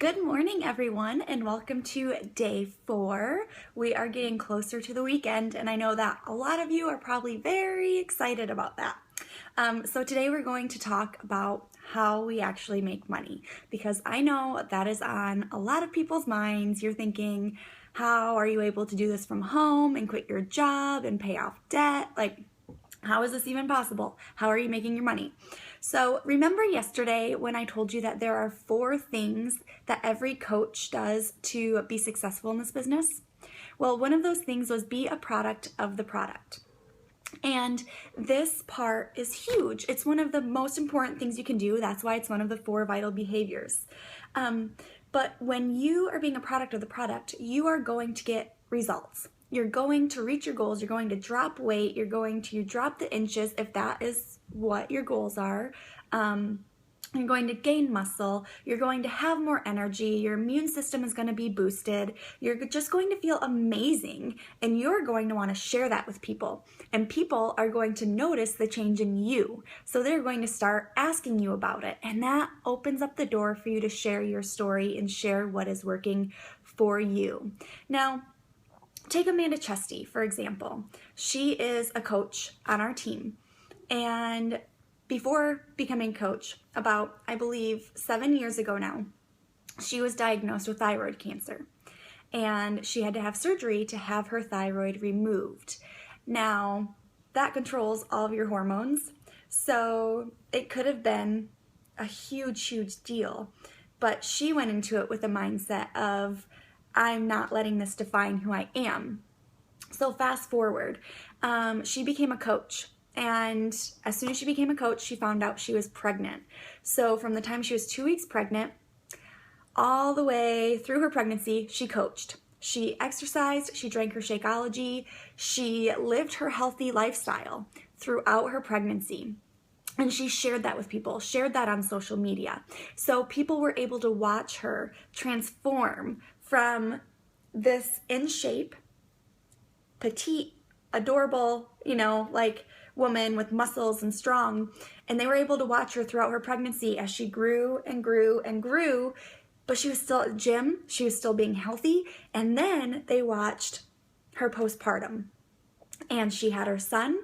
Good morning, everyone, and welcome to day 4. We are getting closer to the weekend, and I know that a lot of you are probably very excited about that. So today we're going to talk about how we actually make money, because I know that is on a lot of people's minds. You're thinking, how are you able to do this from home and quit your job and pay off debt? How is this even possible? How are you making your money? So remember yesterday when I told you that there are 4 things that every coach does to be successful in this business? Well, one of those things was be a product of the product. And this part is huge. It's one of the most important things you can do. That's why it's one of the 4 vital behaviors. But when you are being a product of the product, you are going to get results. You're going to reach your goals. You're going to drop weight. You're going to drop the inches if that is what your goals are. You're going to gain muscle. You're going to have more energy. Your immune system is going to be boosted. You're just going to feel amazing, and you're going to want to share that with people. And people are going to notice the change in you. So they're going to start asking you about it. And that opens up the door for you to share your story and share what is working for you. Now, take Amanda Chesty, for example. She is a coach on our team. And before becoming coach, about, I believe, 7 years ago now, she was diagnosed with thyroid cancer. And she had to have surgery to have her thyroid removed. Now, that controls all of your hormones. So it could have been a huge, huge deal. But she went into it with a mindset of, I'm not letting this define who I am. So fast forward, she became a coach. And as soon as she became a coach, she found out she was pregnant. So from the time she was 2 weeks pregnant, all the way through her pregnancy, she coached. She exercised, she drank her Shakeology, she lived her healthy lifestyle throughout her pregnancy. And she shared that with people, shared that on social media. So people were able to watch her transform from this in shape, petite, adorable, woman with muscles and strong. And they were able to watch her throughout her pregnancy as she grew and grew and grew. But she was still at the gym. She was still being healthy. And then they watched her postpartum. And she had her son.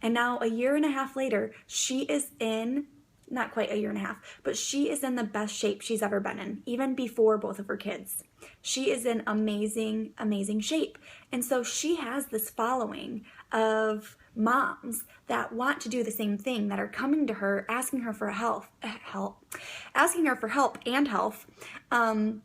And now a year and a half later, she is in, not quite a year and a half, but she is in the best shape she's ever been in, even before both of her kids. She is in amazing, amazing shape. And so she has this following of moms that want to do the same thing, that are coming to her, asking her for asking her for help and health. And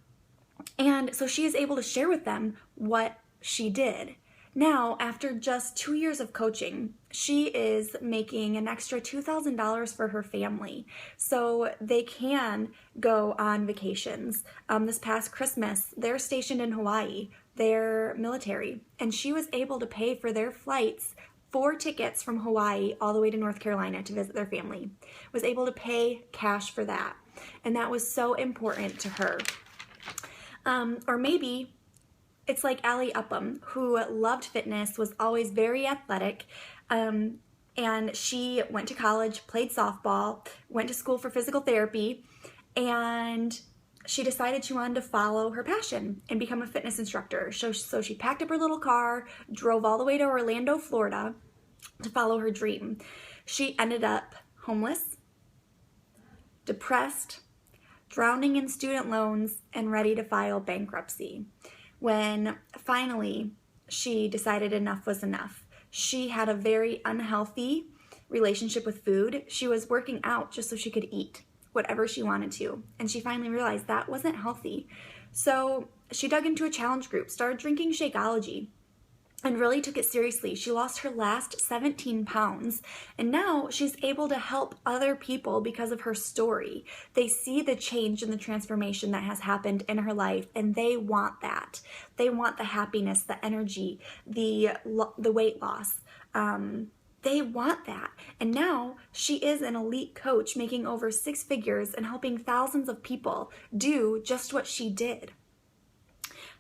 so she is able to share with them what she did. Now, after just 2 years of coaching, she is making an extra $2,000 for her family so they can go on vacations. This past Christmas, they're stationed in Hawaii. They're military, and she was able to pay for their flights, 4 tickets from Hawaii all the way to North Carolina to visit their family. Was able to pay cash for that, and that was so important to her. Or maybe it's like Allie Upham, who loved fitness, was always very athletic, and she went to college, played softball, went to school for physical therapy, and she decided she wanted to follow her passion and become a fitness instructor. So she packed up her little car, drove all the way to Orlando, Florida, to follow her dream. She ended up homeless, depressed, drowning in student loans, and ready to file bankruptcy. When finally she decided enough was enough. She had a very unhealthy relationship with food. She was working out just so she could eat whatever she wanted to. And she finally realized that wasn't healthy. So she dug into a challenge group, started drinking Shakeology, and really took it seriously. She lost her last 17 pounds, and now she's able to help other people because of her story. They see the change and the transformation that has happened in her life, and they want that. They want the happiness, the energy, the weight loss. They want that. And now she is an elite coach making over 6 figures and helping thousands of people do just what she did.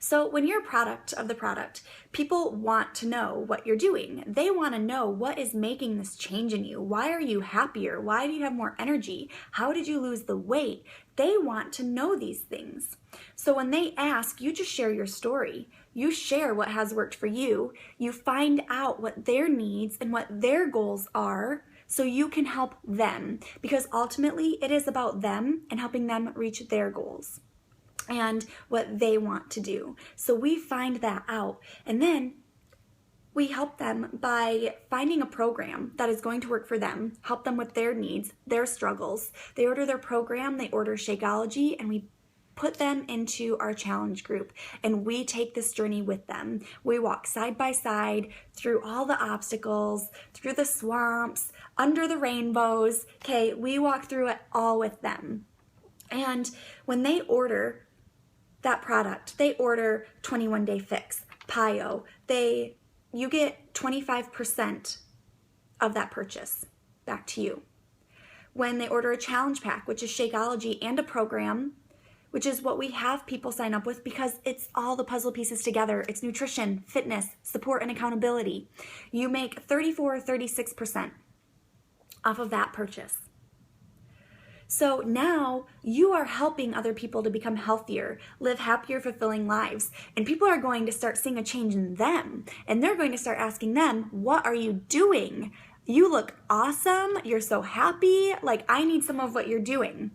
So when you're a product of the product, people want to know what you're doing. They want to know what is making this change in you. Why are you happier? Why do you have more energy? How did you lose the weight? They want to know these things. So when they ask, you just share your story. You share what has worked for you. You find out what their needs and what their goals are so you can help them, because ultimately it is about them and helping them reach their goals and what they want to do. So we find that out, and then we help them by finding a program that is going to work for them, help them with their needs, their struggles. They order their program, they order Shakeology, and we put them into our challenge group, and we take this journey with them. We walk side by side through all the obstacles, through the swamps, under the rainbows. Okay, we walk through it all with them. And when they order that product, they order 21 Day Fix, PiYo, you get 25% of that purchase back to you. When they order a challenge pack, which is Shakeology and a program, which is what we have people sign up with because it's all the puzzle pieces together. It's nutrition, fitness, support, and accountability. You make 34 or 36% off of that purchase. So now you are helping other people to become healthier, live happier, fulfilling lives. And people are going to start seeing a change in them. And they're going to start asking them, what are you doing? You look awesome. You're so happy. Like, I need some of what you're doing.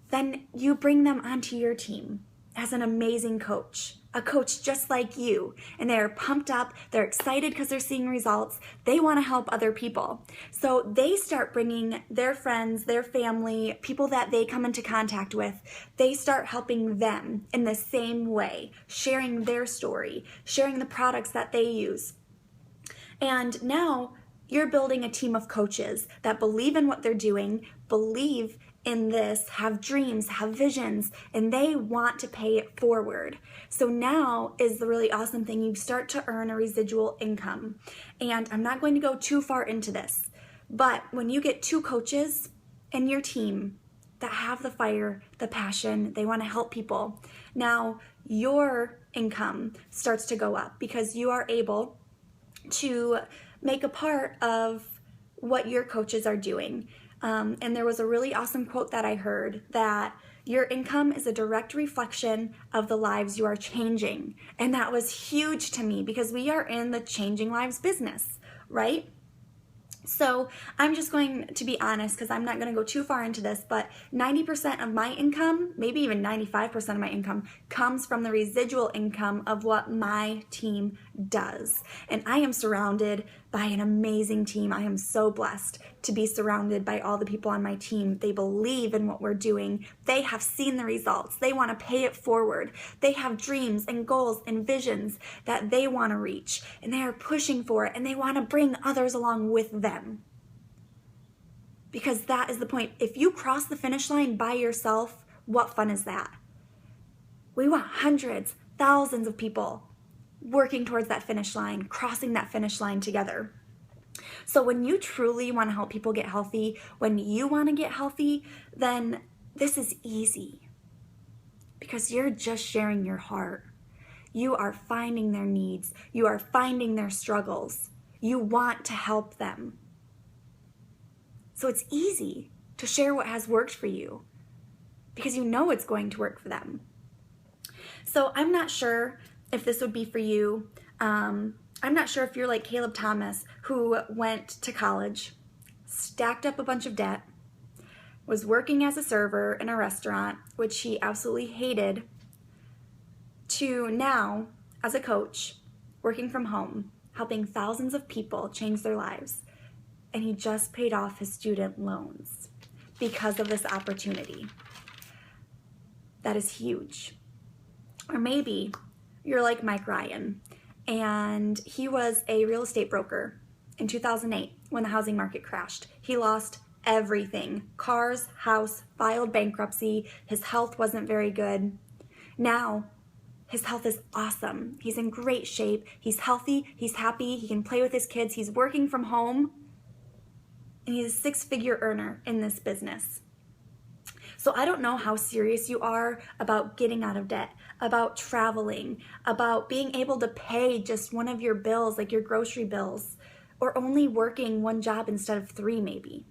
Then you bring them onto your team as an amazing coach, a coach just like you, and they're pumped up, they're excited because they're seeing results, they want to help other people. So they start bringing their friends, their family, people that they come into contact with, they start helping them in the same way, sharing their story, sharing the products that they use. And now you're building a team of coaches that believe in what they're doing, believe in this, have dreams, have visions, and they want to pay it forward. So now is the really awesome thing. You start to earn a residual income. And I'm not going to go too far into this, but when you get two coaches in your team that have the fire, the passion, they want to help people, now your income starts to go up because you are able to make a part of what your coaches are doing. And there was a really awesome quote that I heard that your income is a direct reflection of the lives you are changing. And that was huge to me because we are in the changing lives business, right? So I'm just going to be honest because I'm not going to go too far into this, but 90% of my income, maybe even 95% of my income, comes from the residual income of what my team does. And I am surrounded by an amazing team. I am so blessed to be surrounded by all the people on my team. They believe in what we're doing. They have seen the results. They want to pay it forward. They have dreams and goals and visions that they want to reach, and they are pushing for it, and they want to bring others along with them. Because that is the point. If you cross the finish line by yourself, what fun is that? We want hundreds, thousands of people working towards that finish line, crossing that finish line together. So when you truly want to help people get healthy, when you want to get healthy, then this is easy because you're just sharing your heart. You are finding their needs. You are finding their struggles. You want to help them. So it's easy to share what has worked for you because you know it's going to work for them. So I'm not sure if this would be for you. I'm not sure if you're like Caleb Thomas, who went to college, stacked up a bunch of debt, was working as a server in a restaurant, which he absolutely hated, to now, as a coach, working from home, helping thousands of people change their lives. And he just paid off his student loans because of this opportunity. That is huge. Or maybe you're like Mike Ryan, and he was a real estate broker in 2008 when the housing market crashed. He lost everything. Cars, house, filed bankruptcy. His health wasn't very good. Now, his health is awesome. He's in great shape. He's healthy. He's happy. He can play with his kids. He's working from home. And he's a 6-figure earner in this business. So I don't know how serious you are about getting out of debt, about traveling, about being able to pay just one of your bills, like your grocery bills, or only working one job instead of 3 maybe.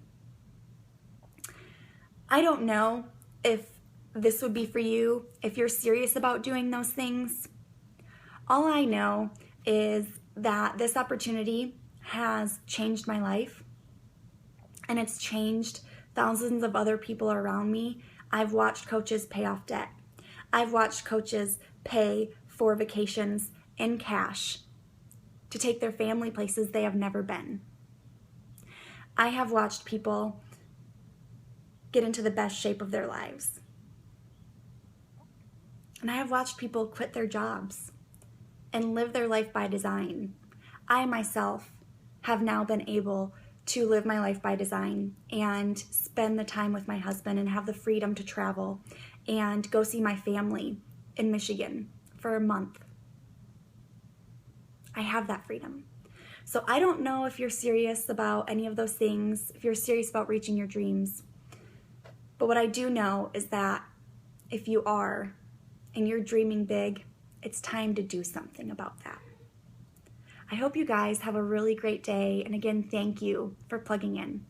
I don't know if this would be for you, if you're serious about doing those things. All I know is that this opportunity has changed my life, and it's changed thousands of other people around me. I've watched coaches pay off debt. I've watched coaches pay for vacations in cash to take their family places they have never been. I have watched people get into the best shape of their lives. And I have watched people quit their jobs and live their life by design. I myself have now been able to live my life by design and spend the time with my husband and have the freedom to travel and go see my family in Michigan for a month. I have that freedom. So I don't know if you're serious about any of those things, if you're serious about reaching your dreams. But what I do know is that if you are and you're dreaming big, it's time to do something about that. I hope you guys have a really great day. And again, thank you for plugging in.